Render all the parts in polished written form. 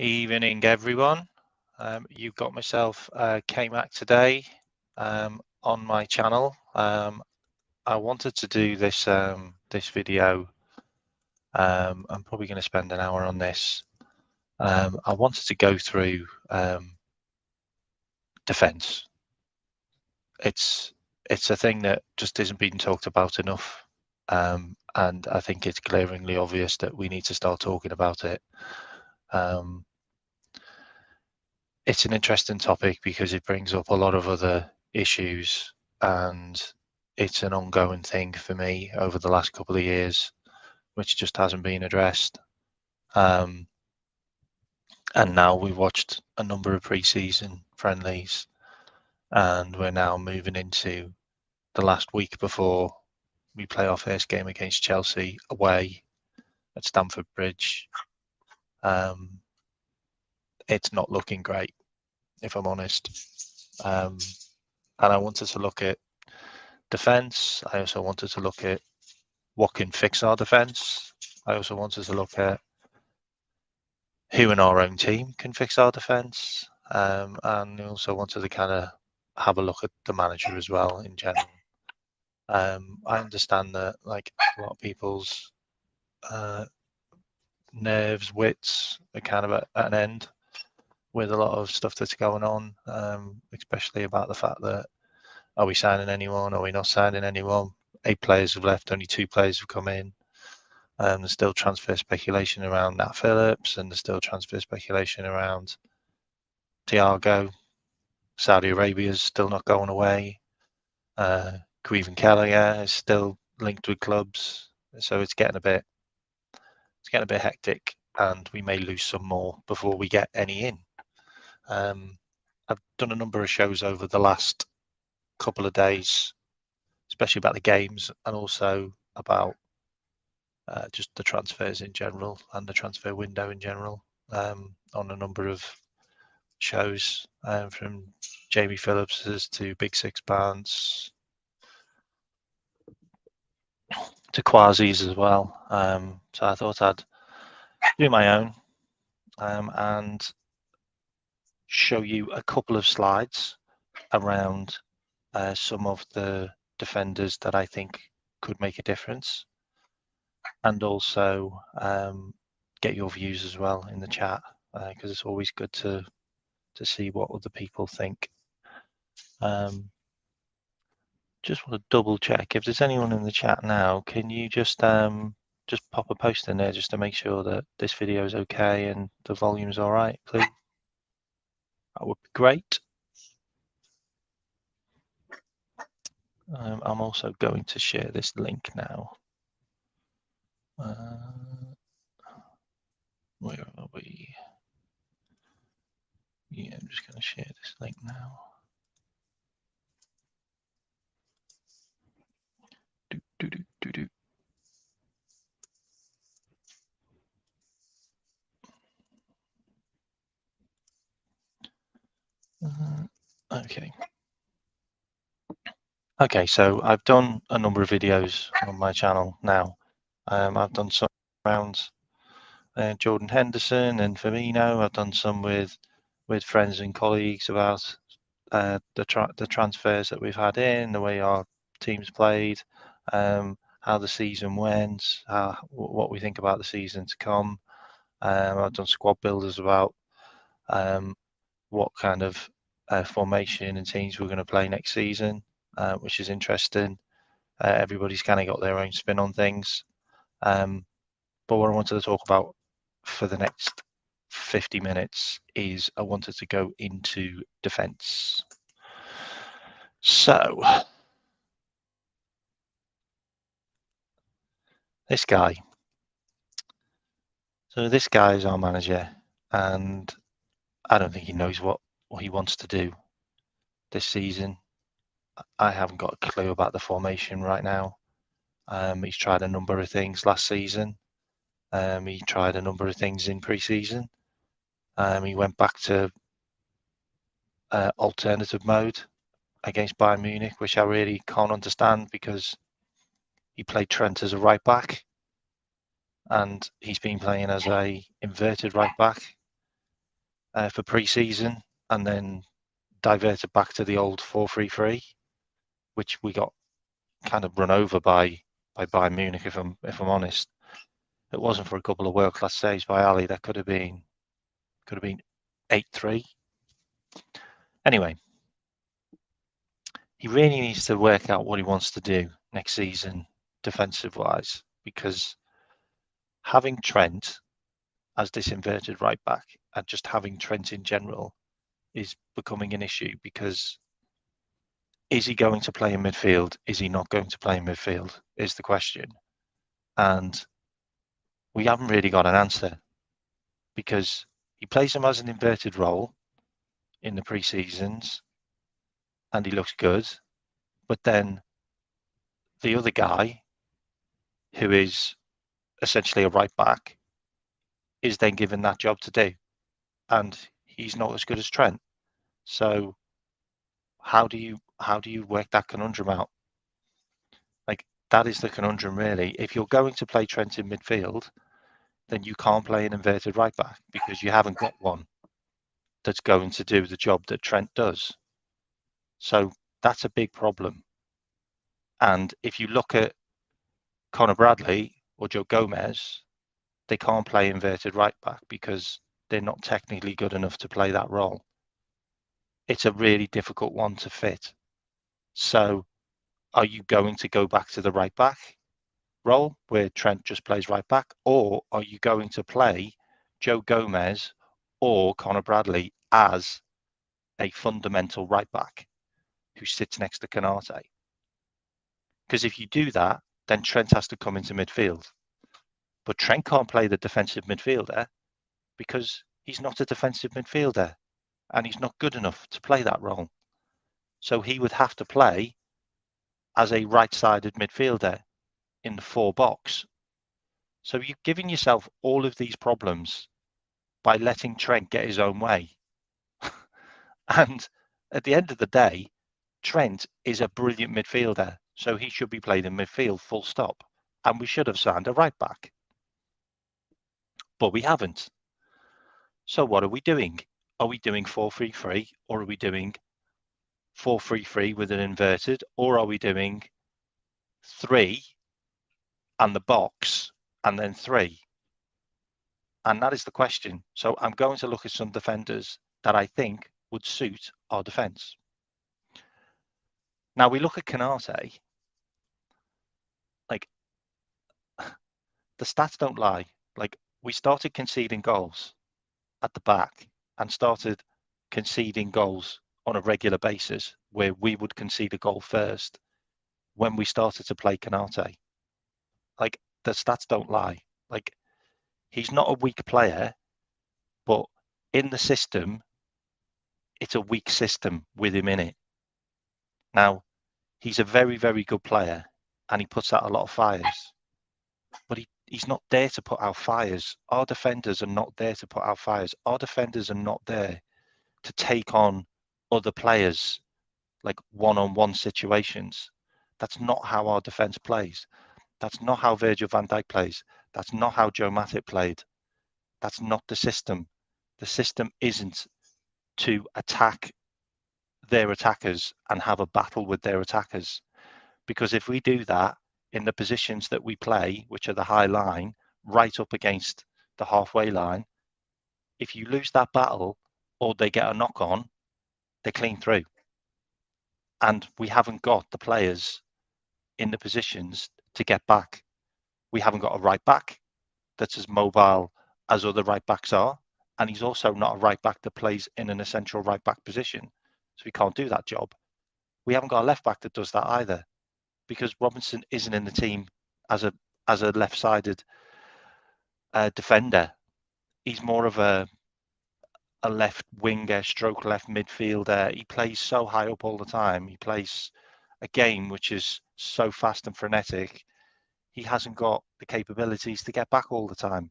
Evening, everyone. You've got myself, Kmack today on my channel. I wanted to do this this video. I'm probably going to spend an hour on this. I wanted to go through defence. It's a thing that just isn't being talked about enough, and I think it's glaringly obvious that we need to start talking about it. It's an interesting topic because it brings up a lot of other issues, and it's an ongoing thing for me over the last couple of years, which just hasn't been addressed. And now we've watched a number of pre-season friendlies, and we're now moving into the last week before we play our first game against Chelsea away at Stamford Bridge. It's not looking great, if I'm honest. And I wanted to look at defence. I also wanted to look at what can fix our defence. I also wanted to look at who in our own team can fix our defence. And I also wanted to kind of have a look at the manager as well in general. I understand that like a lot of people's nerves, wits are kind of at an end with a lot of stuff that's going on, especially about the fact that are we signing anyone? Are we not signing anyone? 8 players have left, only 2 players have come in. There's still transfer speculation around Nat Phillips, and there's still transfer speculation around Thiago. Saudi Arabia's still not going away. Caoimhin Kelleher is still linked with clubs, so it's getting a bit hectic, and we may lose some more before we get any in. I've done a number of shows over the last couple of days, especially about the games and also about just the transfers in general and the transfer window in general, on a number of shows, from Jamie Phillips's to Big Six Barnes to Quasi's as well. So I thought I'd do my own and show you a couple of slides around some of the defenders that I think could make a difference, and also get your views as well in the chat, because it's always good to see what other people think. Just want to double check if there's anyone in the chat now. Can you just pop a post in there just to make sure that this video is okay and the volume's all right, please? That would be great. I'm also going to share this link now. Where are we? Yeah, I'm just going to share this link now. Okay. Okay, so I've done a number of videos on my channel now. I've done some around Jordan Henderson and Firmino. I've done some with friends and colleagues about the transfers that we've had in, the way our teams played, how the season went, what we think about the season to come. I've done squad builders about what kind of formation and teams we're going to play next season, which is interesting. Everybody's kind of got their own spin on things. But what I wanted to talk about for the next 50 minutes is I wanted to go into defence. So this guy. So this guy is our manager, and I don't think he knows what he wants to do this season. I haven't got a clue about the formation right now. He's tried a number of things last season. He tried a number of things in pre-season. He went back to alternative mode against Bayern Munich, which I really can't understand because he played Trent as a right back, and he's been playing as a inverted right back for pre-season, and then diverted back to the old 4-3-3, which we got kind of run over by Bayern Munich. If I'm honest, it wasn't for a couple of world-class saves by Ali. That could have been 8-3. Anyway, he really needs to work out what he wants to do next season, defensive-wise, because having Trent as this inverted right back and just having Trent in general is becoming an issue, because is he going to play in midfield? Is he not going to play in midfield is the question. And we haven't really got an answer, because he plays him as an inverted role in the pre-seasons and he looks good. But then the other guy, who is essentially a right back, is then given that job to do, and he's not as good as Trent. So how do you work that conundrum out? Like, that is the conundrum, really. If you're going to play Trent in midfield, then you can't play an inverted right back, because you haven't got one that's going to do the job that Trent does. So that's a big problem. And if you look at Conor Bradley or Joe Gomez, they can't play inverted right back because they're not technically good enough to play that role. It's a really difficult one to fit. So are you going to go back to the right back role where Trent just plays right back, or are you going to play Joe Gomez or Conor Bradley as a fundamental right back who sits next to Canate? Because if you do that, then Trent has to come into midfield. But Trent can't play the defensive midfielder because he's not a defensive midfielder and he's not good enough to play that role. So he would have to play as a right-sided midfielder in the 4-box. So you're giving yourself all of these problems by letting Trent get his own way. And at the end of the day, Trent is a brilliant midfielder, so he should be played in midfield, full stop. And we should have signed a right back. But we haven't. So what are we doing? Are we doing 4-3-3, or are we doing 4-3-3 with an inverted, or are we doing 3 and the box and then 3? And that is the question. So I'm going to look at some defenders that I think would suit our defence. Now we look at Canate, like, the stats don't lie. Like, we started conceding goals at the back and started conceding goals on a regular basis, where we would concede a goal first when we started to play Canate. Like, the stats don't lie. Like, he's not a weak player, but in the system, it's a weak system with him in it. Now, he's a very, very good player and he puts out a lot of fires, but he's not there to put out fires. Our defenders are not there to put out fires. Our defenders are not there to take on other players, like one-on-one situations. That's not how our defense plays. That's not how Virgil van Dijk plays. That's not how Joe Matip played. That's not the system. The system isn't to attack their attackers and have a battle with their attackers. Because if we do that in the positions that we play, which are the high line, right up against the halfway line, if you lose that battle or they get a knock on, they're clean through. And we haven't got the players in the positions to get back. We haven't got a right back that's as mobile as other right backs are. And he's also not a right back that plays in an essential right back position. So he can't do that job. We haven't got a left back that does that either, because Robinson isn't in the team as a left-sided defender. He's more of a left winger, stroke left midfielder. He plays so high up all the time. He plays a game which is so fast and frenetic. He hasn't got the capabilities to get back all the time.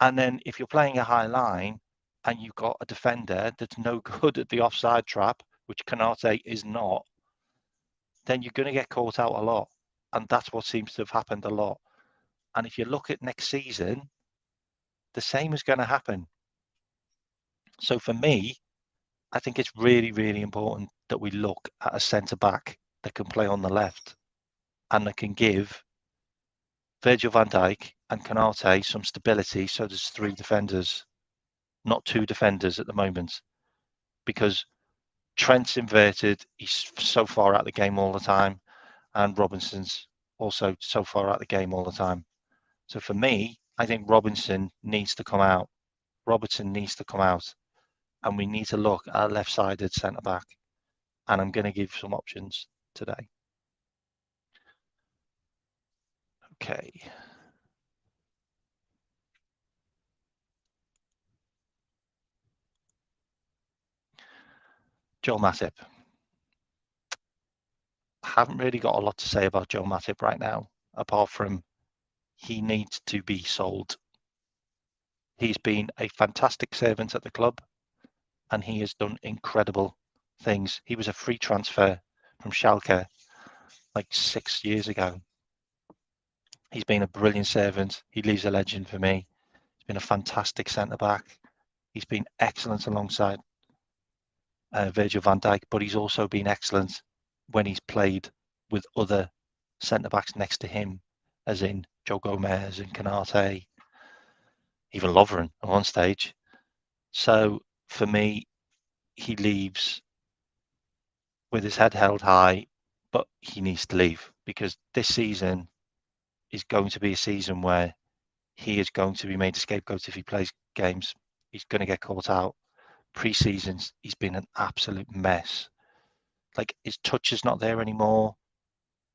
And then if you're playing a high line and you've got a defender that's no good at the offside trap, which Canate is not, then you're going to get caught out a lot. And that's what seems to have happened a lot. And if you look at next season, the same is going to happen. So for me, I think it's really, really important that we look at a centre back that can play on the left and that can give Virgil van Dijk and Konate some stability. So there's 3 defenders, not 2 defenders at the moment, because Trent's inverted. He's so far out of the game all the time, and Robinson's also so far out of the game all the time. So for me, I think Robertson needs to come out, and we need to look at a left-sided centre back. And I'm going to give some options today. Okay. Joel Matip. I haven't really got a lot to say about Joel Matip right now, apart from he needs to be sold. He's been a fantastic servant at the club, and he has done incredible things. He was a free transfer from Schalke like 6 years ago. He's been a brilliant servant. He leaves a legend for me. He's been a fantastic centre back. He's been excellent alongside Virgil van Dijk, but he's also been excellent when he's played with other centre backs next to him, as in Joe Gomez and Konate, even Lovren at one stage. So for me, he leaves with his head held high, but he needs to leave because this season is going to be a season where he is going to be made a scapegoat if he plays games. He's going to get caught out. Pre-seasons, he's been an absolute mess. Like his touch is not there anymore.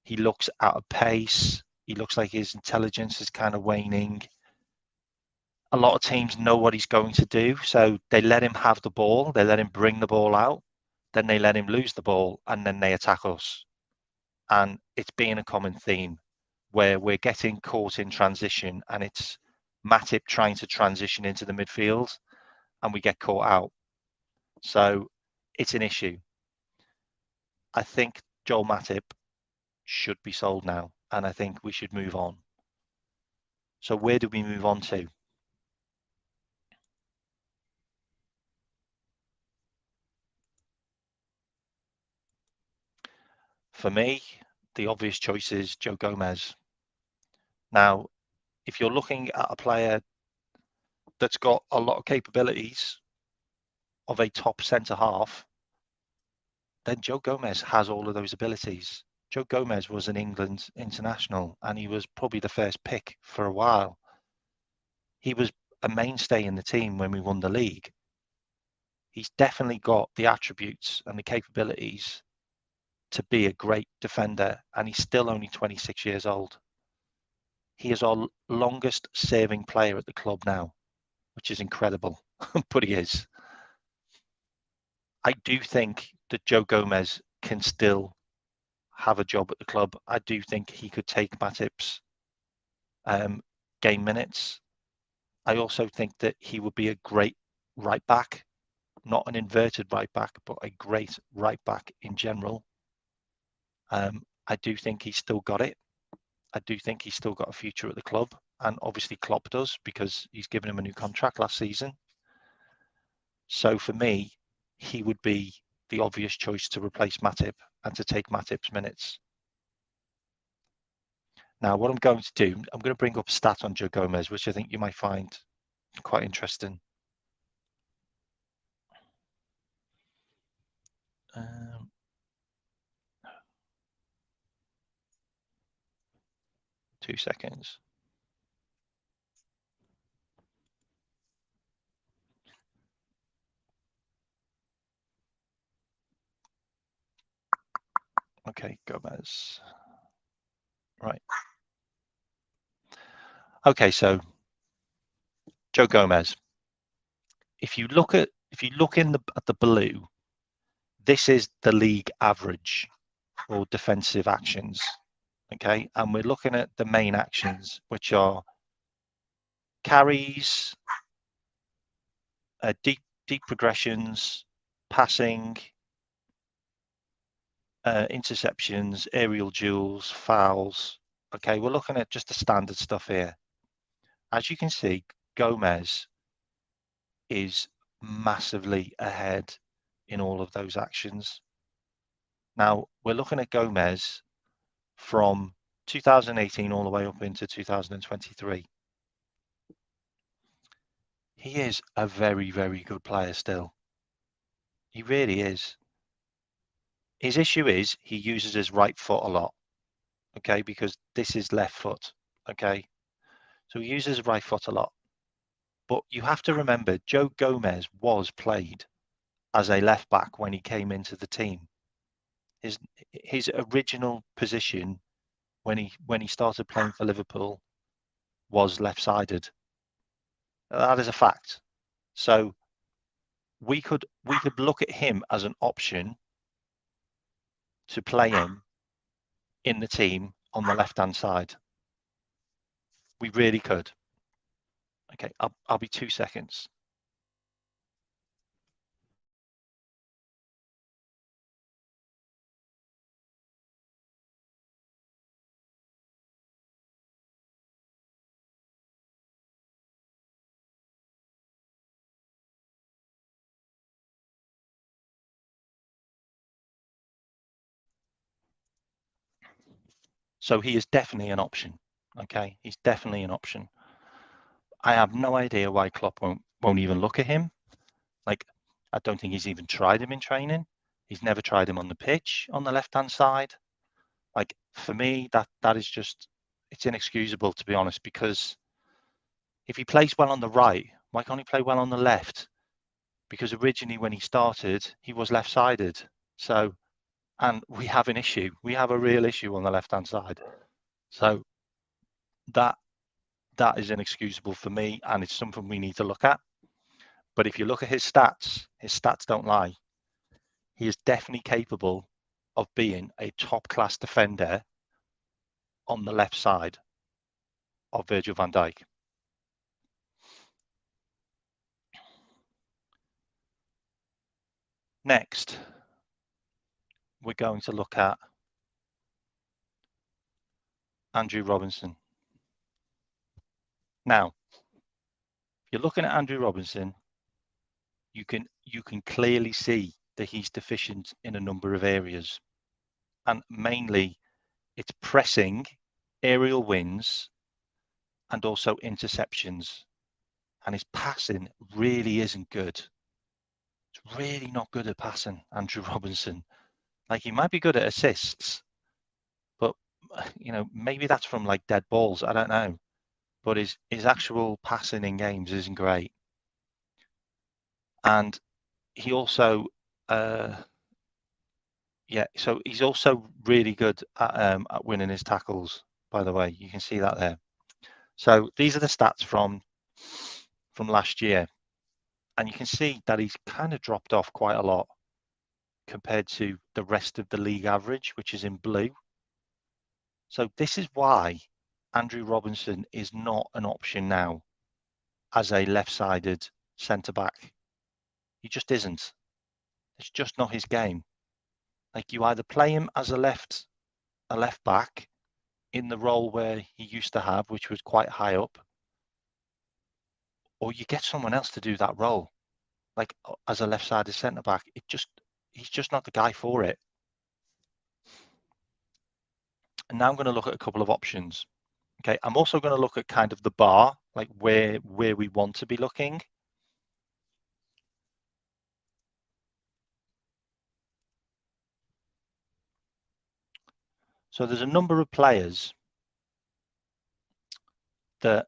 He looks out of pace. He looks like his intelligence is kind of waning. A lot of teams know what he's going to do, so they let him have the ball. They let him bring the ball out. Then they let him lose the ball, and then they attack us. And it's been a common theme where we're getting caught in transition, and it's Matip trying to transition into the midfield, and we get caught out. So it's an issue. I think Joel Matip should be sold now, and I think we should move on. So where do we move on to? For me, the obvious choice is Joe Gomez. Now, if you're looking at a player that's got a lot of capabilities of a top centre half, then Joe Gomez has all of those abilities. Joe Gomez was an England international, and he was probably the first pick for a while. He was a mainstay in the team when we won the league. He's definitely got the attributes and the capabilities to be a great defender, and he's still only 26 years old. He is our longest serving player at the club now, which is incredible, but he is. I do think that Joe Gomez can still have a job at the club. I do think he could take Matip's game minutes. I also think that he would be a great right back, not an inverted right back, but a great right back in general. I do think he's still got it. I do think he's still got a future at the club, and obviously Klopp does because he's given him a new contract last season. So for me, he would be the obvious choice to replace Matip and to take Matip's minutes. Now, what I'm going to do, I'm going to bring up a stat on Joe Gomez, which I think you might find quite interesting. 2 seconds. Okay, Gomez. Right. Okay, so Joe Gomez. If you look at the blue, this is the league average for defensive actions. Okay, and we're looking at the main actions, which are carries, deep progressions, passing, interceptions, aerial duels, fouls. Okay, we're looking at just the standard stuff here. As you can see, Gomez is massively ahead in all of those actions. Now, we're looking at Gomez from 2018 all the way up into 2023. He is a very, very good player still. He really is. His issue is he uses his right foot a lot, okay, because this is left foot, okay? So he uses his right foot a lot. But you have to remember, Joe Gomez was played as a left back when he came into the team. His original position when he started playing for Liverpool was left-sided. That is a fact. So we could look at him as an option to play him in the team on the left-hand side. We really could. Okay, I'll be 2 seconds. So he is definitely an option. Okay, he's definitely an option. I have no idea why Klopp won't even look at him. Like, I don't think he's even tried him in training. He's never tried him on the pitch on the left-hand side. Like, for me, that is just, it's inexcusable, to be honest, because if he plays well on the right, why can't he play well on the left? Because originally when he started, he was left-sided. So, and we have an issue. We have a real issue on the left-hand side. So that is inexcusable for me, and it's something we need to look at. But if you look at his stats don't lie. He is definitely capable of being a top-class defender on the left side of Virgil van Dijk. Next, we're going to look at Andrew Robinson. Now, if you're looking at Andrew Robinson, you can clearly see that he's deficient in a number of areas. And mainly, it's pressing, aerial wins, and also interceptions. And his passing really isn't good. It's really not good at passing, Andrew Robinson. Like, he might be good at assists, but maybe that's from like dead balls. I don't know. But his actual passing in games isn't great. And he also, so he's also really good at winning his tackles. By the way, you can see that there. So these are the stats from last year, and you can see that he's kind of dropped off quite a lot compared to the rest of the league average, which is in blue. So this is why Andrew Robinson is not an option now as a left-sided centre-back. He just isn't. It's just not his game. Like, you either play him as a left back in the role where he used to have, which was quite high up, or you get someone else to do that role. Like, as a left-sided centre-back, he's just not the guy for it. And now I'm going to look at a couple of options. Okay, I'm also going to look at kind of the bar, like where we want to be looking. So there's a number of players that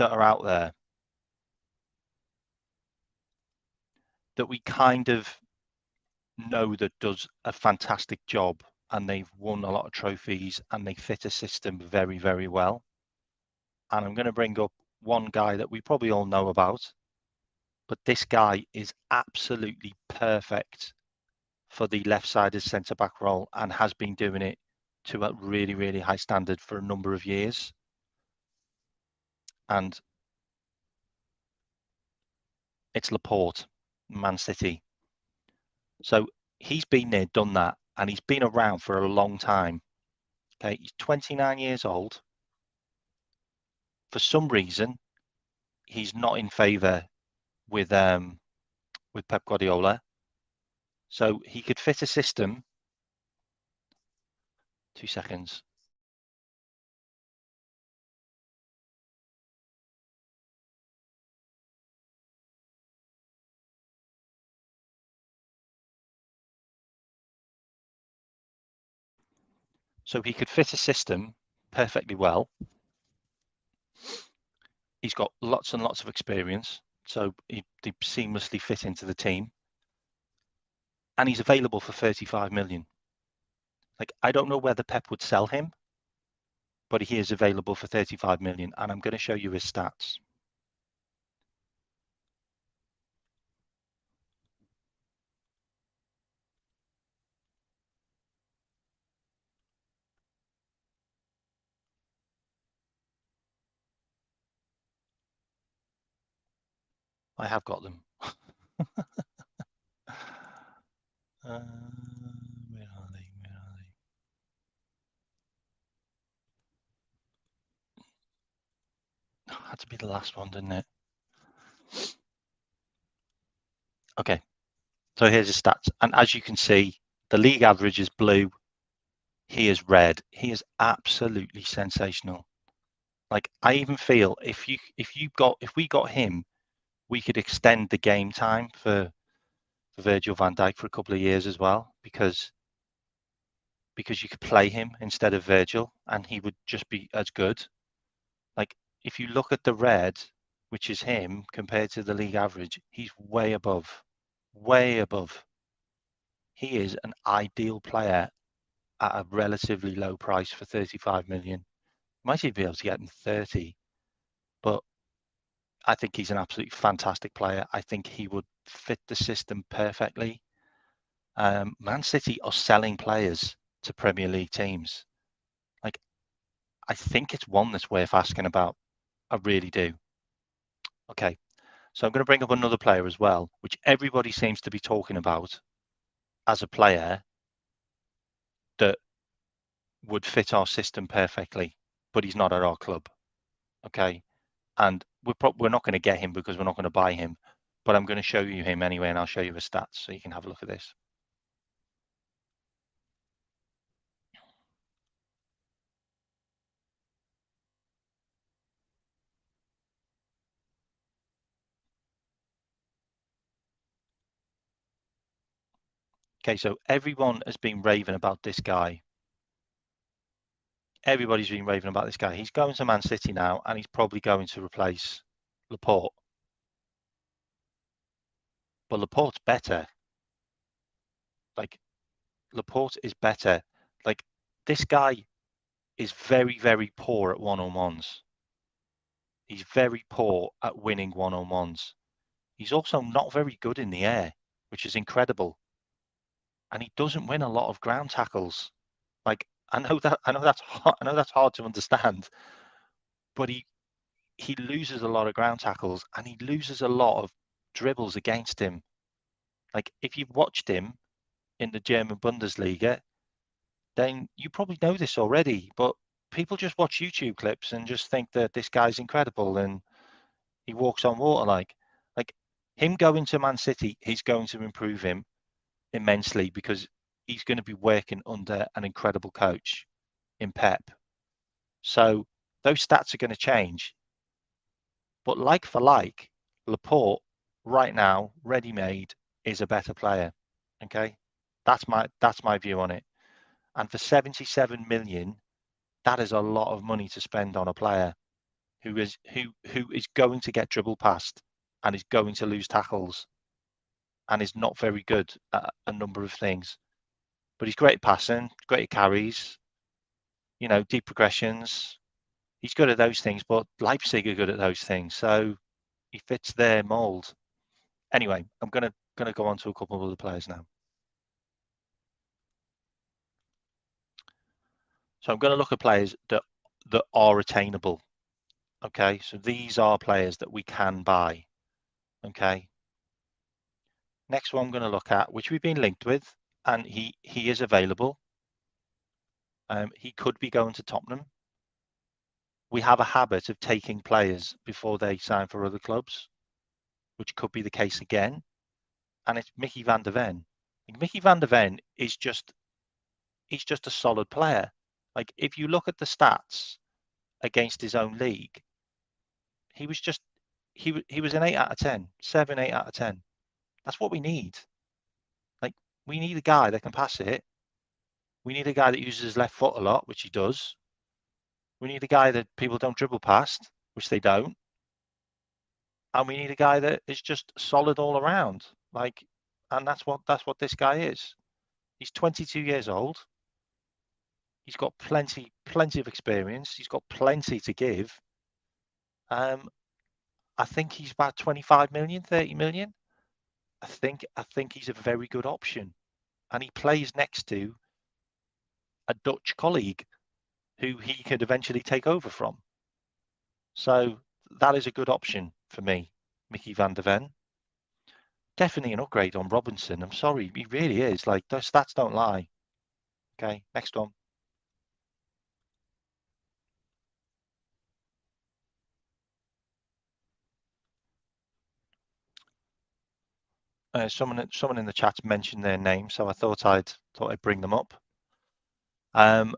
are out there that we kind of know that does a fantastic job, and they've won a lot of trophies and they fit a system very, very well. And I'm going to bring up one guy that we probably all know about, but this guy is absolutely perfect for the left-sided centre-back role and has been doing it to a really, really high standard for a number of years. And it's Laporte, Man City. So he's been there, done that, and he's been around for a long time. Okay, he's 29 years old. For some reason, he's not in favour with Pep Guardiola. So he could fit a system. 2 seconds. So he could fit a system perfectly well. He's got lots and lots of experience, so he'd seamlessly fit into the team. And he's available for 35 million. Like, I don't know whether Pep would sell him, but he is available for 35 million. And I'm going to show you his stats. I have got them. Where are they? Where are they? Had to be the last one, didn't it? Okay, so here's his stats. And as you can see, the league average is blue. He is red. He is absolutely sensational. Like, I even feel if we got him, we could extend the game time for Virgil van Dijk for a couple of years as well, because you could play him instead of Virgil and he would just be as good. Like, if you look at the red, which is him compared to the league average, he's way above, way above. He is an ideal player at a relatively low price for 35 million. Might even be able to get him 30, but I think he's an absolutely fantastic player. I think he would fit the system perfectly. Man City are selling players to Premier League teams. Like, I think it's one that's worth asking about. I really do. Okay, so I'm going to bring up another player as well, which everybody seems to be talking about as a player that would fit our system perfectly, but he's not at our club. Okay, and we're not going to get him because we're not going to buy him, but I'm going to show you him anyway, and I'll show you the stats so you can have a look at this. Okay, so everyone has been raving about this guy. Everybody's been raving about this guy. He's going to Man City now, and he's probably going to replace Laporte. But Laporte's better. Like, Laporte is better. Like, this guy is very, very poor at one-on-ones. He's very poor at winning one-on-ones. He's also not very good in the air, which is incredible. And he doesn't win a lot of ground tackles. Like, I know that's hard to understand, but he loses a lot of ground tackles and he loses a lot of dribbles against him. Like, if you've watched him in the German Bundesliga, then you probably know this already, but people just watch YouTube clips and just think that this guy's incredible and he walks on water. Like him going to Man City, he's going to improve him immensely because he's going to be working under an incredible coach in Pep. So those stats are going to change. But like for like, Laporte right now, ready-made, is a better player. Okay, that's my view on it. And for 77 million, that is a lot of money to spend on a player who is going to get dribble past and is going to lose tackles and is not very good at a number of things. But he's great at passing, great at carries, deep progressions. He's good at those things, but Leipzig are good at those things. So he fits their mold. Anyway, I'm gonna go on to a couple of other players now. So I'm going to look at players that are attainable. Okay, so these are players that we can buy. Okay. Next one I'm going to look at, which we've been linked with, and he is available. He could be going to Tottenham. we have a habit of taking players before they sign for other clubs, which could be the case again. And it's Mickey van der Ven. Like, Mickey van der Ven is he's just a solid player. Like, if you look at the stats against his own league, he was just he was an 8 out of 10, 7, 8 out of 10. That's what we need. Like, we need a guy that can pass it. We need a guy that uses his left foot a lot, which he does. We need a guy that people don't dribble past, which they don't. And we need a guy that is just solid all around. Like, and that's what this guy is. He's 22 years old. He's got plenty of experience. He's got plenty to give. Um, I think he's about 25 million, 30 million. I think he's a very good option, and he plays next to a Dutch colleague who he could eventually take over from. So that is a good option for me, Mickey van der Ven. Definitely an upgrade on Robinson. I'm sorry, he really is. Like, those stats don't lie. Okay, next one. Someone in the chat mentioned their name, so I thought I'd bring them up. And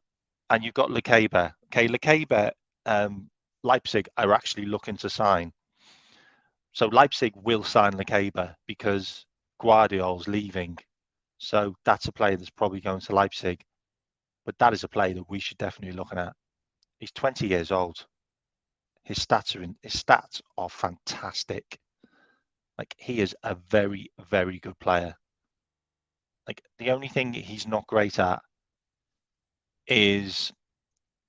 you've got Lekeba. Okay, Lekeba, Leipzig are actually looking to sign. So Leipzig will sign Lekeba because Guardiola's leaving. So that's a player that's probably going to Leipzig. But that is a player that we should definitely be looking at. He's 20 years old. His stats are fantastic. Like, he is a very, very good player. Like, the only thing he's not great at is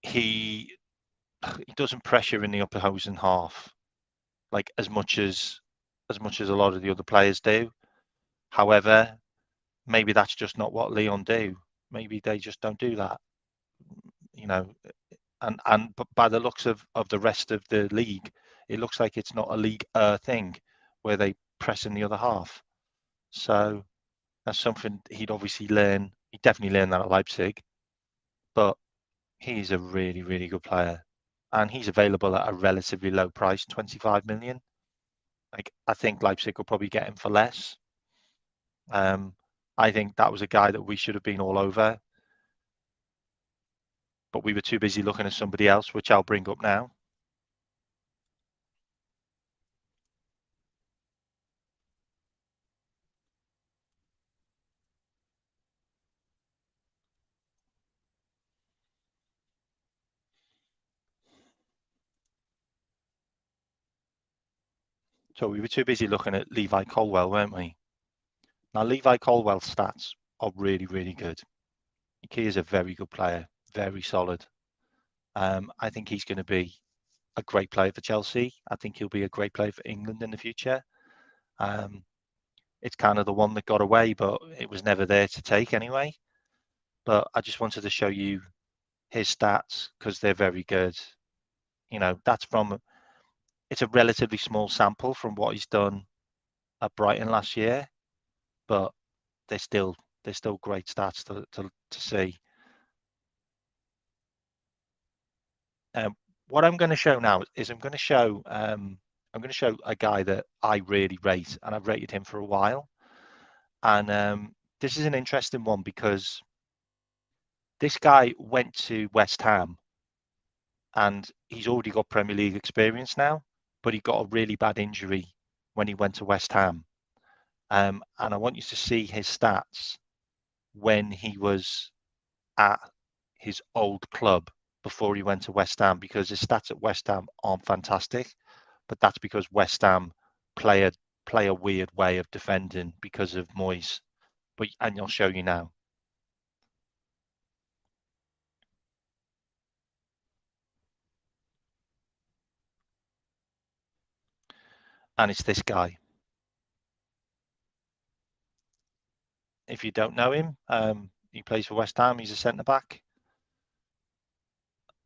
he doesn't pressure in the opposing half like as much as a lot of the other players do. However, maybe that's just not what Leon do. Maybe they just don't do that, you know. And but by the looks of the rest of the league, it looks like it's not a league thing where they press in the other half. So that's something he'd obviously learn. He'd definitely learn that at Leipzig. But he's a really, really good player. And he's available at a relatively low price, 25 million. Like, I think Leipzig will probably get him for less. I think that was a guy that we should have been all over, but we were too busy looking at somebody else, which I'll bring up now. So we were too busy looking at Levi Colwell, weren't we? Now, Levi Colwell's stats are really, really good. He is a very good player, very solid. I think he's going to be a great player for Chelsea. I think he'll be a great player for England in the future. It's kind of the one that got away, but it was never there to take anyway. But I just wanted to show you his stats because they're very good. You know, it's a relatively small sample from what he's done at Brighton last year, but they're still great stats to see. What I'm going to show now is I'm going to show a guy that I really rate, and I've rated him for a while. And this is an interesting one because this guy went to West Ham, and he's already got Premier League experience now, but he got a really bad injury when he went to West Ham. And I want you to see his stats when he was at his old club before he went to West Ham, because his stats at West Ham aren't fantastic, but that's because West Ham play a weird way of defending because of Moyes. And I'll show you now. And it's this guy. If you don't know him, he plays for West Ham. He's a centre back.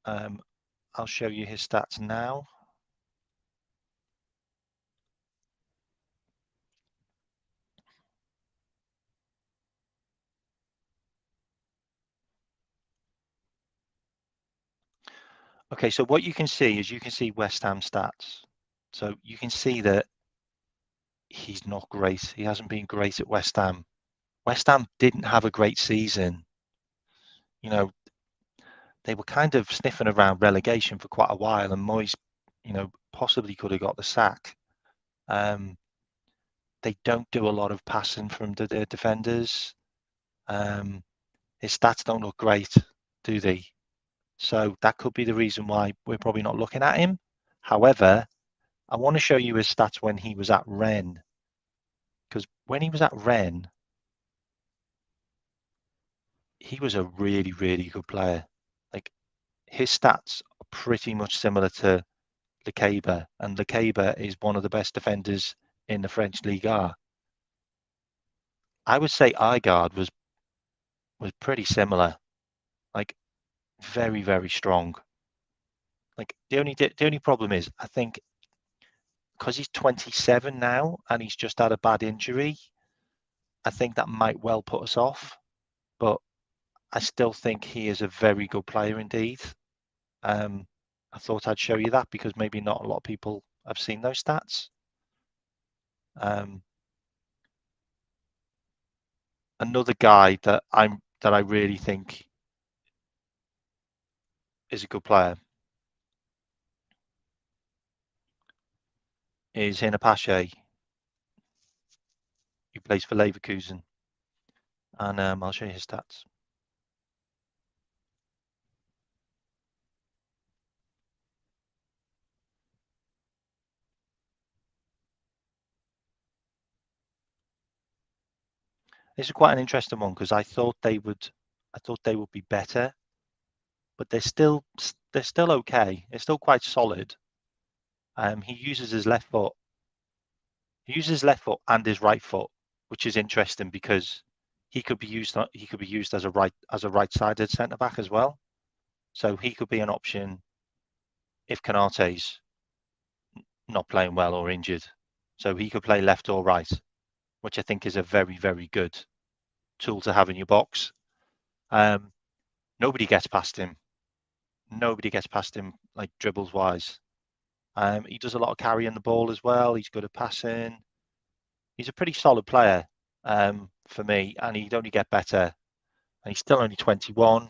I'll show you his stats now. Okay, so what you can see is you can see West Ham stats. So you can see that he's not great. He hasn't been great at West Ham. West Ham didn't have a great season. You know, they were kind of sniffing around relegation for quite a while, and Moyes, possibly could have got the sack. Um, they don't do a lot of passing from the defenders. Um, his stats don't look great, do they? So that could be the reason why we're probably not looking at him. However, I want to show you his stats when he was at Rennes, because when he was at Rennes, he was a really, really good player. Like his stats are pretty much similar to Lekeba, and Lekeba is one of the best defenders in the French Liga. I would say Igard was pretty similar, like very, very strong. Like the only problem is I think because he's 27 now and he's just had a bad injury, I think that might well put us off. But I still think he is a very good player indeed. Um, I thought I'd show you that because maybe not a lot of people have seen those stats. Um, Another guy that I really think is a good player is Hinapache, who plays for Leverkusen, and I'll show you his stats. This is quite an interesting one because I thought they would be better, but they're still okay. They're still quite solid. He uses his left foot. He uses his left foot and his right foot, which is interesting because he could be used as a right-sided centre back as well. So he could be an option if Canate's not playing well or injured. So he could play left or right, which I think is a very, very good tool to have in your box. Um, nobody gets past him. Nobody gets past him like dribbles wise. He does a lot of carrying the ball as well. He's good at passing. He's a pretty solid player for me, and he'd only get better. And he's still only 21.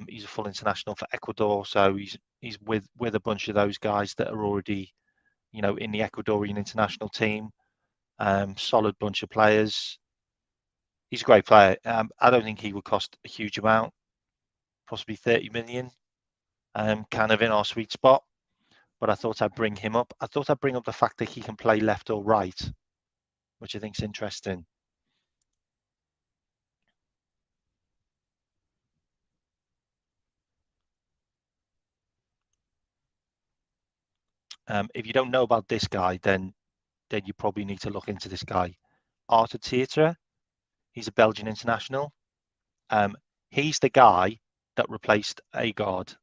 He's a full international for Ecuador, so he's with a bunch of those guys that are already, in the Ecuadorian international team. Solid bunch of players. He's a great player. I don't think he would cost a huge amount, possibly 30 million, kind of in our sweet spot. But I thought I'd bring him up. I thought I'd bring up the fact that he can play left or right, which I think is interesting. If you don't know about this guy, then you probably need to look into this guy. Arthur Theatre, he's a Belgian international. Um, he's the guy that replaced Agard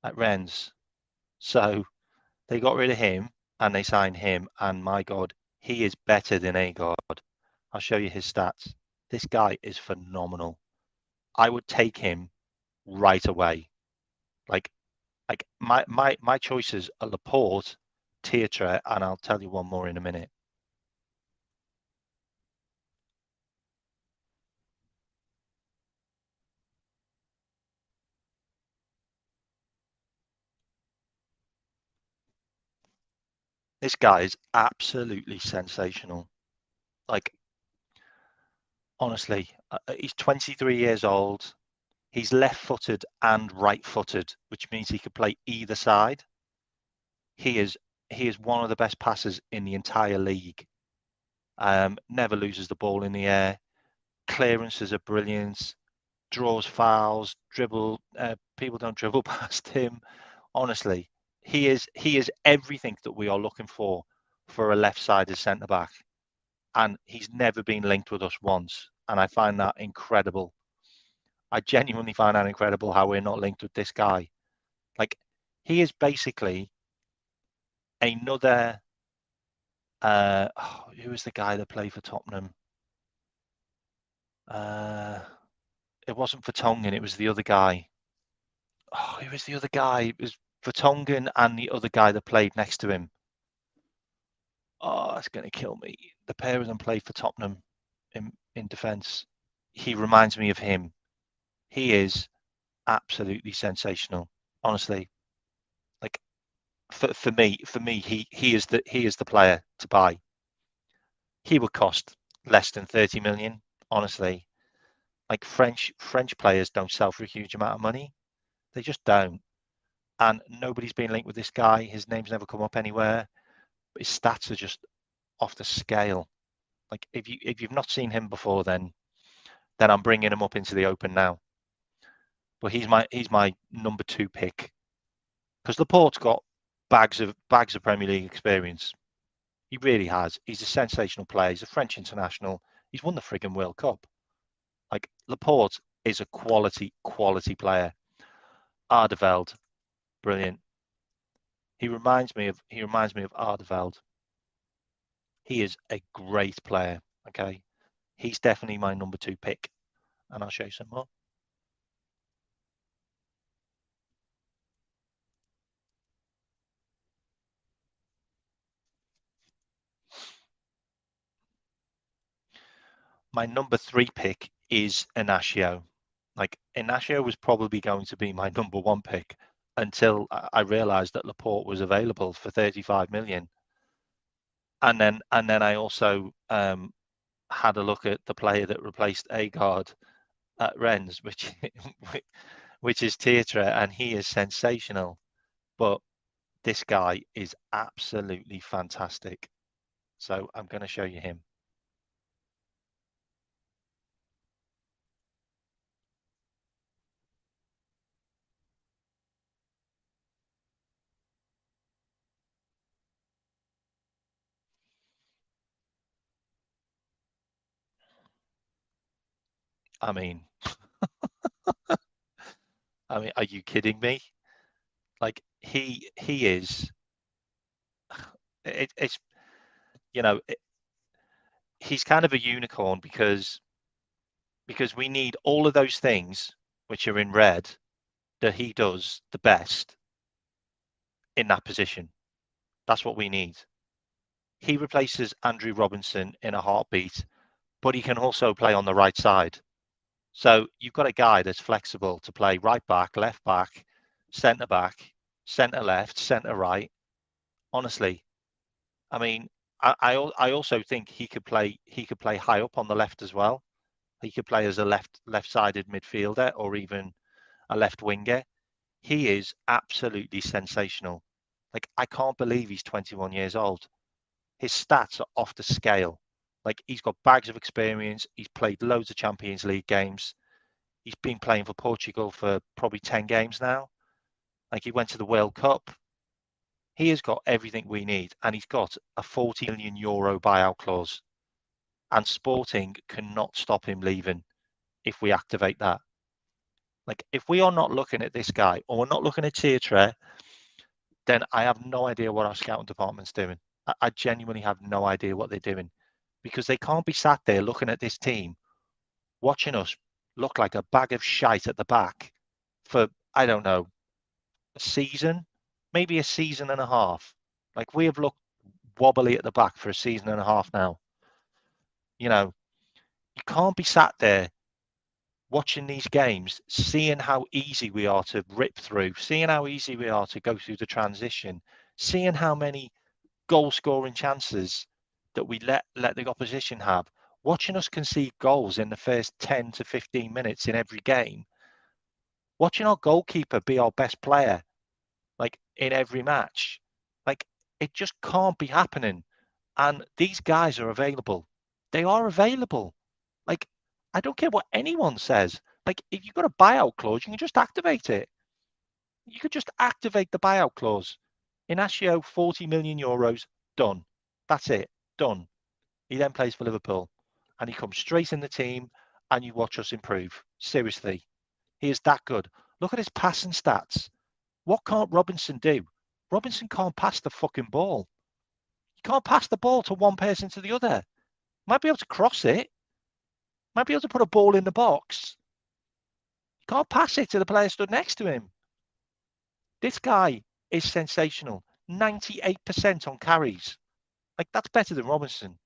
at Rennes. So they got rid of him and they signed him. And my God, he is better than Agard. I'll show you his stats. This guy is phenomenal. I would take him right away. Like, my choices are Laporte, Theatre, and I'll tell you one more in a minute. This guy is absolutely sensational. Like, honestly, he's 23 years old. He's left-footed and right-footed, which means he could play either side. He is one of the best passers in the entire league. Never loses the ball in the air. Clearances are brilliant. Draws fouls. Dribble. People don't dribble past him. Honestly, he is everything that we are looking for a left-sided centre back, and he's never been linked with us once, and I find that incredible. I genuinely find that incredible how we're not linked with this guy. Like, he is basically another. Who was the guy that played for Tottenham? Uh, it wasn't for Tongan. It was the other guy. who was the other guy? It was Vertonghen and the other guy that played next to him. Oh, it's going to kill me. The pair of them played for Tottenham in defence. He reminds me of him. He is absolutely sensational. Honestly, like for me, he is the player to buy. He would cost less than 30 million. Honestly, like French players don't sell for a huge amount of money. They just don't. And nobody's been linked with this guy. His name's never come up anywhere. But his stats are just off the scale. Like if you've not seen him before, then I'm bringing him up into the open now. But he's my number 2 pick because Laporte's got bags of Premier League experience. He really has. He's a sensational player. He's a French international. He's won the frigging World Cup. Like Laporte is a quality player. Ardeveld, brilliant. He reminds me of Ardeveld. He is a great player. Okay, he's definitely my number 2 pick, and I'll show you some more. My number 3 pick is Inacio. Like Inacio was probably going to be my number 1 pick until I realised that Laporte was available for 35 million, and then I also had a look at the player that replaced Agard at Rennes, which is Tietra, and he is sensational. But this guy is absolutely fantastic. So I'm going to show you him. I mean, are you kidding me? Like he is. It's you know he's kind of a unicorn because we need all of those things which are in red that he does the best in that position. That's what we need. He replaces Andrew Robinson in a heartbeat, but he can also play on the right side. So you've got a guy that's flexible to play right back, left back, centre back, centre left, centre right. Honestly, I mean, I also think he could play high up on the left as well. He could play as a left-sided midfielder or even a left winger. He is absolutely sensational. Like I can't believe he's 21 years old. His stats are off the scale. Like he's got bags of experience. He's played loads of Champions League games. He's been playing for Portugal for probably 10 games now. Like he went to the World Cup. He has got everything we need, and he's got a 40 million euro buyout clause. And Sporting cannot stop him leaving if we activate that. Like if we are not looking at this guy or we're not looking at Tietre, then I have no idea what our scouting department's doing. I genuinely have no idea what they're doing because they can't be sat there looking at this team, watching us look like a bag of shite at the back for, I don't know, a season, maybe a season and a half. Like we have looked wobbly at the back for a season and a half now. You know, you can't be sat there watching these games, seeing how easy we are to rip through, seeing how easy we are to go through the transition, seeing how many goal scoring chances that we let the opposition have, watching us concede goals in the first 10 to 15 minutes in every game, watching our goalkeeper be our best player like in every match. Like it just can't be happening. And these guys are available. They are available. Like I don't care what anyone says. Like if you've got a buyout clause, you can just activate it. You could just activate the buyout clause. Inacio, 40 million euros, done. That's it, done. He then plays for Liverpool and he comes straight in the team and you watch us improve. Seriously, he is that good. Look at his passing stats. What can't Robinson do? Robinson can't pass the fucking ball. You can't pass the ball to one person to the other. Might be able to cross it. Might be able to put a ball in the box. You can't pass it to the player stood next to him. This guy is sensational. 98% on carries. Like, that's better than Robinson.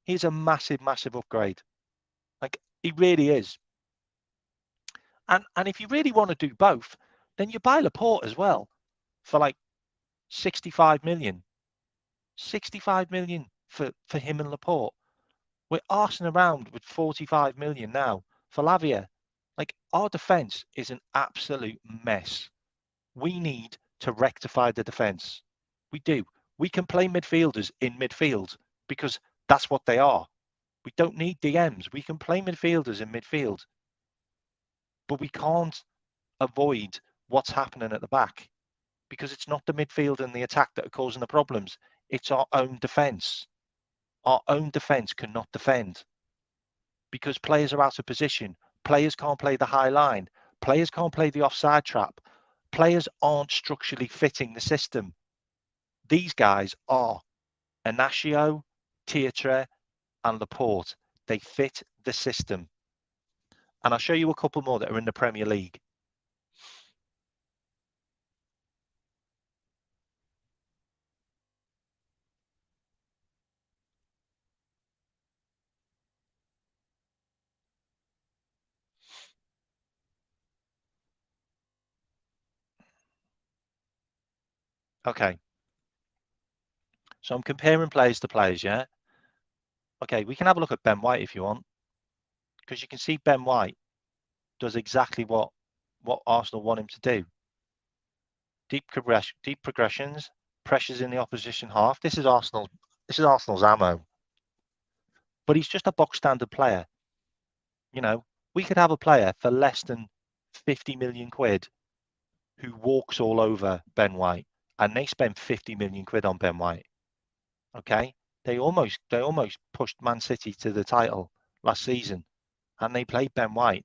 He's a massive, massive upgrade. Like, he really is. And if you really want to do both, then you buy Laporte as well for like 65 million. 65 million for him and Laporte. We're arsing around with 45 million now for Lavia. Like, our defence is an absolute mess. We need to rectify the defence. We do. We can play midfielders in midfield because that's what they are. We don't need DMs. We can play midfielders in midfield. But we can't avoid what's happening at the back because it's not the midfield and the attack that are causing the problems. It's our own defence. Our own defence cannot defend because players are out of position. Players can't play the high line. Players can't play the offside trap. Players aren't structurally fitting the system. These guys are Inacio, Tietre, and Laporte. They fit the system. And I'll show you a couple more that are in the Premier League. Okay. So I'm comparing players to players, yeah? Okay, we can have a look at Ben White if you want, because you can see Ben White does exactly what Arsenal want him to do. Deep progressions, pressures in the opposition half. This is Arsenal's ammo. But he's just a box standard player. You know, we could have a player for less than 50 million quid who walks all over Ben White, and they spend 50 million quid on Ben White. Okay, they almost pushed Man City to the title last season, and they played Ben White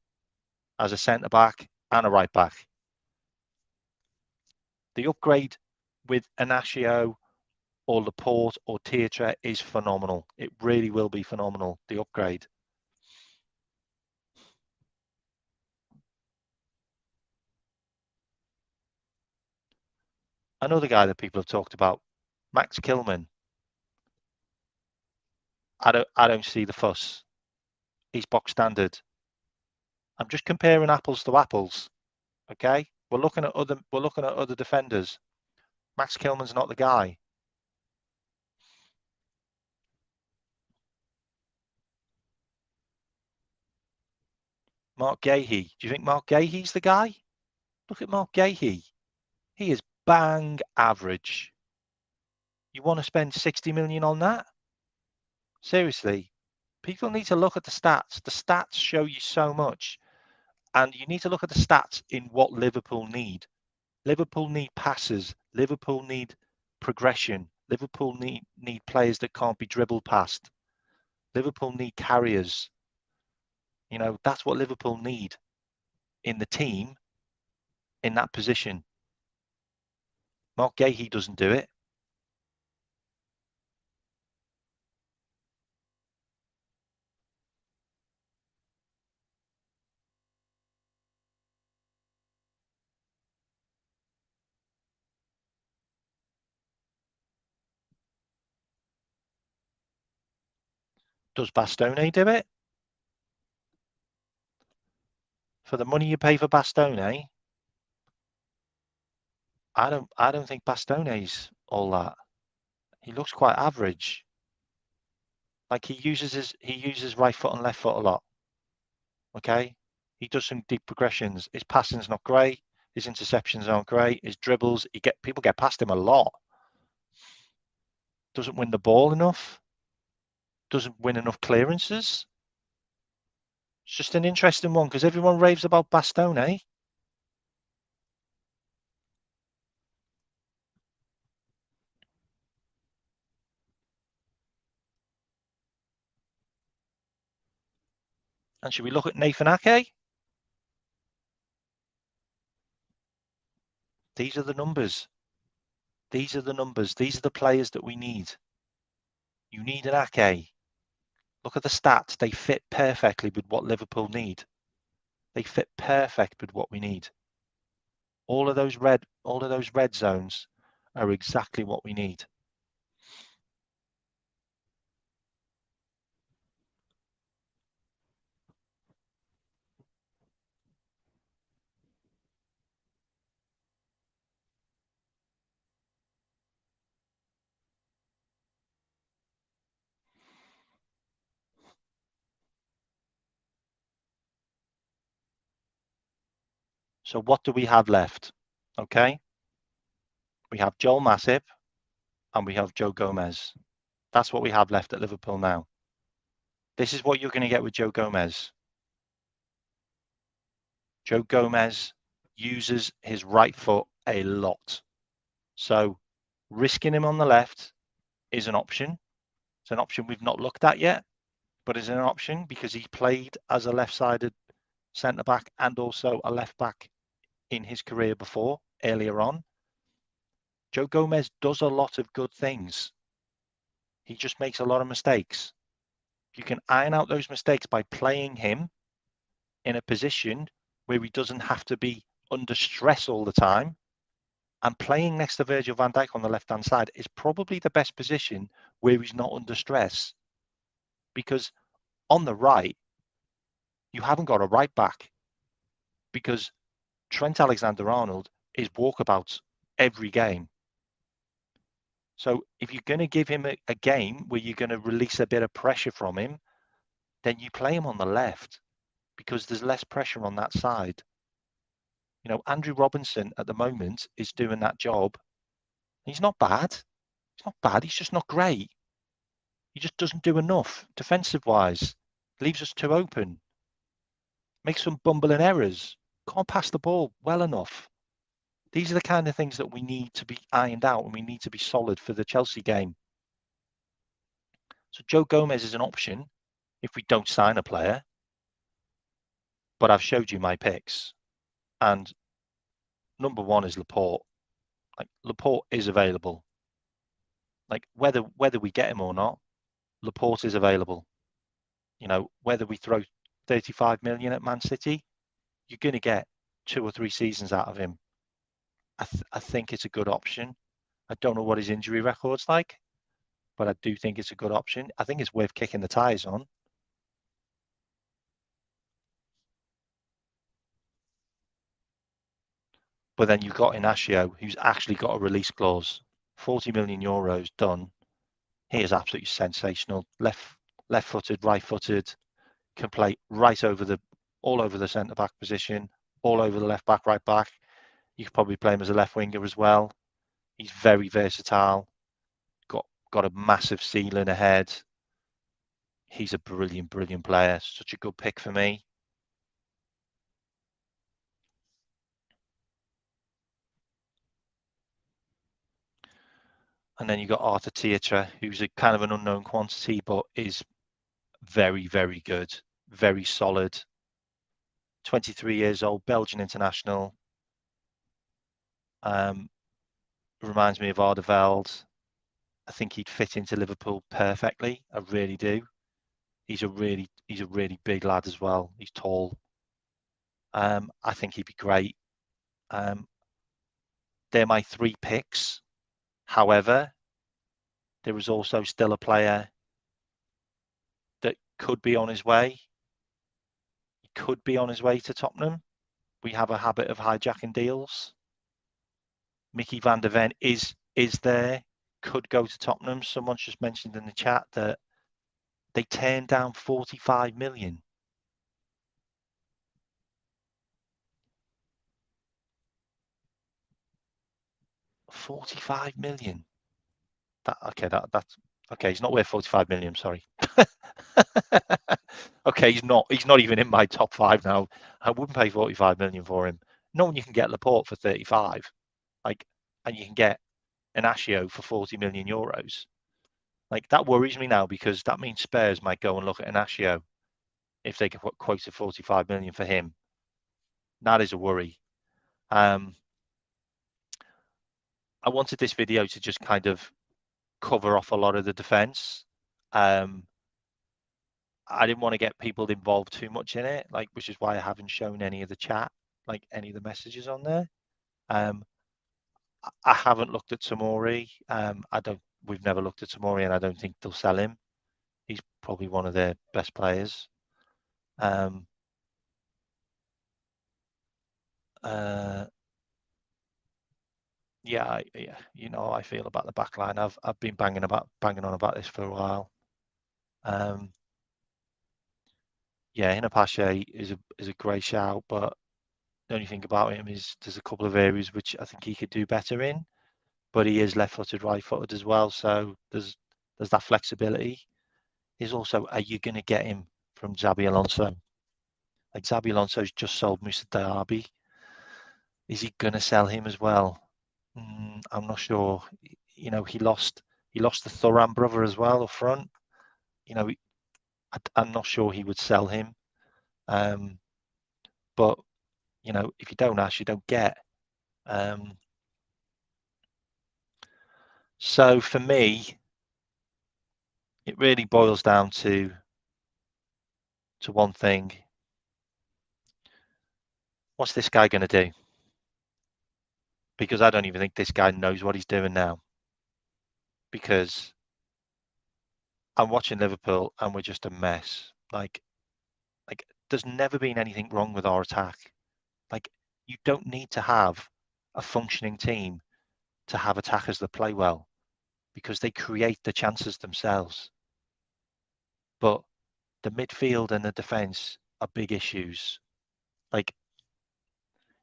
as a centre back and a right back. The upgrade with Inacio or Laporte or Tietre is phenomenal. It really will be phenomenal, the upgrade. Another guy that people have talked about, Max Kilman. I don't see the fuss. He's box standard. I'm just comparing apples to apples. Okay, we're looking at other defenders. Max Kilman's not the guy. Mark Gahey. Do you think Mark Gahey's the guy? Look at Mark Gahey. He is bang average. You want to spend 60 million on that? Seriously, people need to look at the stats. The stats show you so much. And you need to look at the stats in what Liverpool need. Liverpool need passes. Liverpool need progression. Liverpool need players that can't be dribbled past. Liverpool need carriers. You know, that's what Liverpool need in the team in that position. Mark Gahey doesn't do it. Does Bastoni do it? For the money you pay for Bastoni, I don't think Bastoni's all that. He looks quite average. Like he uses right foot and left foot a lot. Okay, he does some deep progressions. His passing's not great. His interceptions aren't great. His dribbles, people get past him a lot. Doesn't win the ball enough. Doesn't win enough clearances. It's just an interesting one because everyone raves about Bastoni. And should we look at Nathan Ake? These are the numbers. These are the numbers. These are the players that we need. You need an Ake. Look at the stats. They fit perfectly with what Liverpool need. They fit perfect with what we need. All of those red zones are exactly what we need. So what do we have left? Okay, we have Joel Matip and we have Joe Gomez. That's what we have left at Liverpool now. This is what you're going to get with Joe Gomez. Joe Gomez uses his right foot a lot. So risking him on the left is an option. It's an option we've not looked at yet, but is an option because he played as a left-sided centre back and also a left back in his career before, earlier on. Joe Gomez does a lot of good things. He just makes a lot of mistakes. You can iron out those mistakes by playing him in a position where he doesn't have to be under stress all the time. And playing next to Virgil van Dijk on the left-hand side is probably the best position where he's not under stress. Because on the right, you haven't got a right back. Because Trent Alexander-Arnold is walkabouts every game. So if you're going to give him a game where you're going to release a bit of pressure from him, then you play him on the left because there's less pressure on that side. You know, Andrew Robinson at the moment is doing that job. He's not bad. He's not bad. He's just not great. He just doesn't do enough defensive wise. Leaves us too open. Makes some bumbling errors. Can't pass the ball well enough. These are the kind of things that we need to be ironed out and we need to be solid for the Chelsea game. So Joe Gomez is an option if we don't sign a player. But I've showed you my picks. And number one is Laporte. Like Laporte is available. Like whether we get him or not, Laporte is available. You know, whether we throw 35 million at Man City, you're going to get 2 or 3 seasons out of him. I think it's a good option. I don't know what his injury record's like, but I do think it's a good option. I think it's worth kicking the tyres on. But then you've got Inacio, who's actually got a release clause. 40 million euros done. He is absolutely sensational. Left-footed, right-footed, can play all over the centre back position, all over the left back, right back. You could probably play him as a left winger as well. He's very versatile. Got a massive ceiling ahead. He's a brilliant, brilliant player. Such a good pick for me. And then you've got Arthur Theatre, who's a kind of an unknown quantity, but is very, very good, very solid. 23 years old, Belgian international. Reminds me of Ardeveld. I think he'd fit into Liverpool perfectly. I really do. He's a really big lad as well. He's tall. I think he'd be great. They're my 3 picks. However, there is also still a player that could be on his way. He could be on his way to Tottenham. We have a habit of hijacking deals. Mickey van der Ven is there, could go to Tottenham. Someone's just mentioned in the chat that they turned down 45 million. 45 million. That's okay. He's not worth 45 million. Sorry. Okay, he's not even in my top 5 now. I wouldn't pay 45 million for him. Not when you can get Laporte for 35, like, and you can get Inacio for 40 million euros. Like that worries me now because that means Spurs might go and look at Inacio if they get quoted 45 million for him. That is a worry. I wanted this video to just kind of cover off a lot of the defense. I didn't want to get people involved too much in it, like, which is why I haven't shown any of the chat, like any of the messages on there. Um, I haven't looked at Tomori. We've never looked at Tomori, and I don't think they'll sell him. He's probably one of their best players. Um, uh, yeah, you know how I feel about the back line. I've been banging on about this for a while. Yeah, Inapache is a great shout, but the only thing about him is there's a couple of areas which I think he could do better in. But he is left-footed, right-footed as well, so there's that flexibility. Is also, are you going to get him from Xabi Alonso? Like Xabi Alonso's just sold Musa Diaby. Is he going to sell him as well? I'm not sure. You know, he lost the Thuram brother as well up front. You know, I'm not sure he would sell him. But you know, if you don't ask, you don't get. So for me, it really boils down to one thing. What's this guy going to do? Because I don't even think this guy knows what he's doing now. Because I'm watching Liverpool and we're just a mess. Like there's never been anything wrong with our attack. Like, you don't need to have a functioning team to have attackers that play well because they create the chances themselves. But the midfield and the defence are big issues. Like,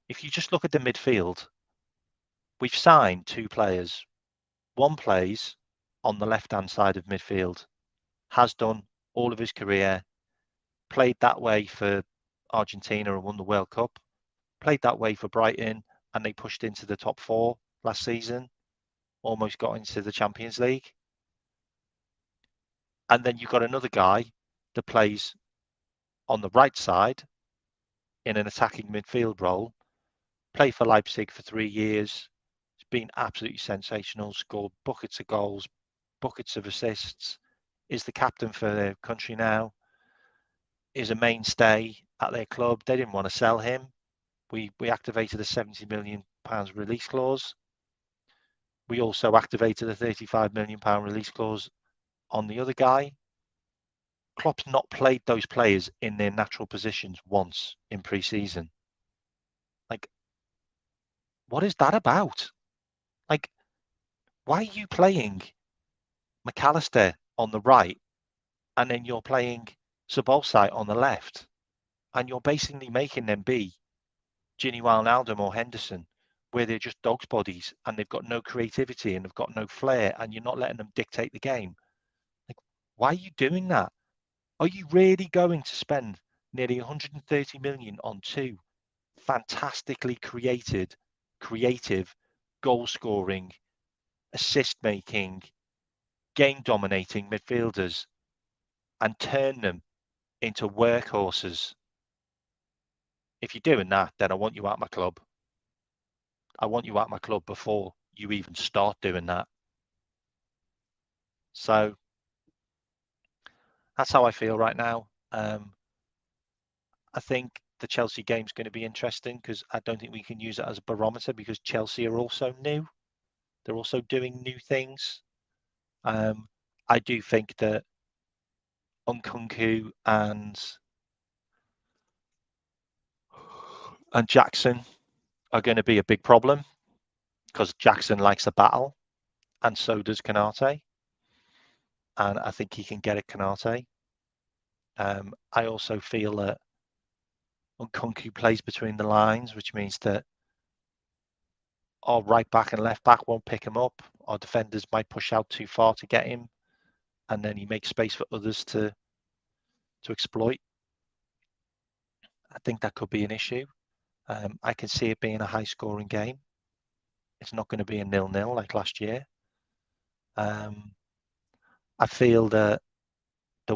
if you just look at the midfield, we've signed two players. One plays on the left-hand side of midfield, has done all of his career, played that way for Argentina and won the World Cup, played that way for Brighton, and they pushed into the top four last season, almost got into the Champions League. And then you've got another guy that plays on the right side in an attacking midfield role, played for Leipzig for 3 years. It's been absolutely sensational, scored buckets of goals, buckets of assists, is the captain for their country now, is a mainstay at their club. They didn't want to sell him. We activated a £70 million release clause. We also activated a £35 million release clause on the other guy. Klopp's not played those players in their natural positions once in pre-season. Like, what is that about? Like, why are you playing McAllister on the right and then you're playing Sabolsai on the left and you're basically making them be Gini Wijnaldum or Henderson, where they're just dogs' bodies and they've got no creativity and they've got no flair and you're not letting them dictate the game. Like, why are you doing that? Are you really going to spend nearly 130 million on two fantastically creative, goal-scoring, assist-making, game-dominating midfielders and turn them into workhorses? If you're doing that, then I want you at my club. I want you at my club before you even start doing that. So that's how I feel right now. I think the Chelsea game's going to be interesting because I don't think we can use it as a barometer because Chelsea are also new. They're also doing new things. I do think that Nkunku and Jackson are going to be a big problem because Jackson likes a battle and so does Konate. And I think he can get at Konate. I also feel that Nkunku plays between the lines, which means that our right back and left back won't pick him up. Our defenders might push out too far to get him, and then he makes space for others to exploit. I think that could be an issue. I can see it being a high-scoring game. It's not going to be a 0-0 like last year. I feel that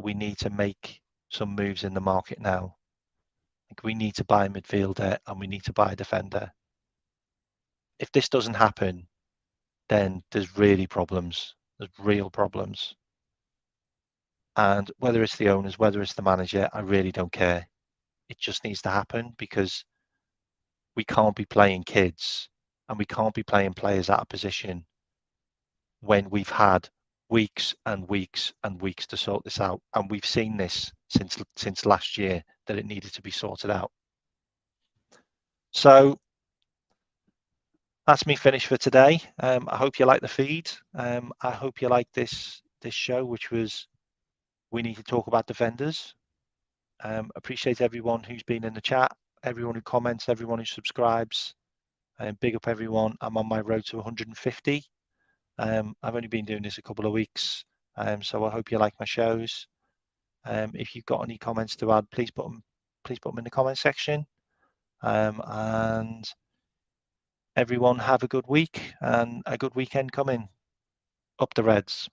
we need to make some moves in the market now. Like, we need to buy a midfielder and we need to buy a defender. If this doesn't happen, then there's really problems. There's real problems. And whether it's the owners, whether it's the manager, I really don't care. It just needs to happen because we can't be playing kids and we can't be playing players out of position when we've had weeks and weeks and weeks to sort this out. And we've seen this since last year, that it needed to be sorted out. So that's me finished for today. I hope you like the feed. I hope you like this show, which was We Need to Talk About Defenders. Appreciate everyone who's been in the chat, everyone who comments, everyone who subscribes. Big up everyone. I'm on my road to 150. I've only been doing this a couple of weeks, so I hope you like my shows. If you've got any comments to add, please put them in the comment section. And everyone have a good week and a good weekend coming. Up the Reds.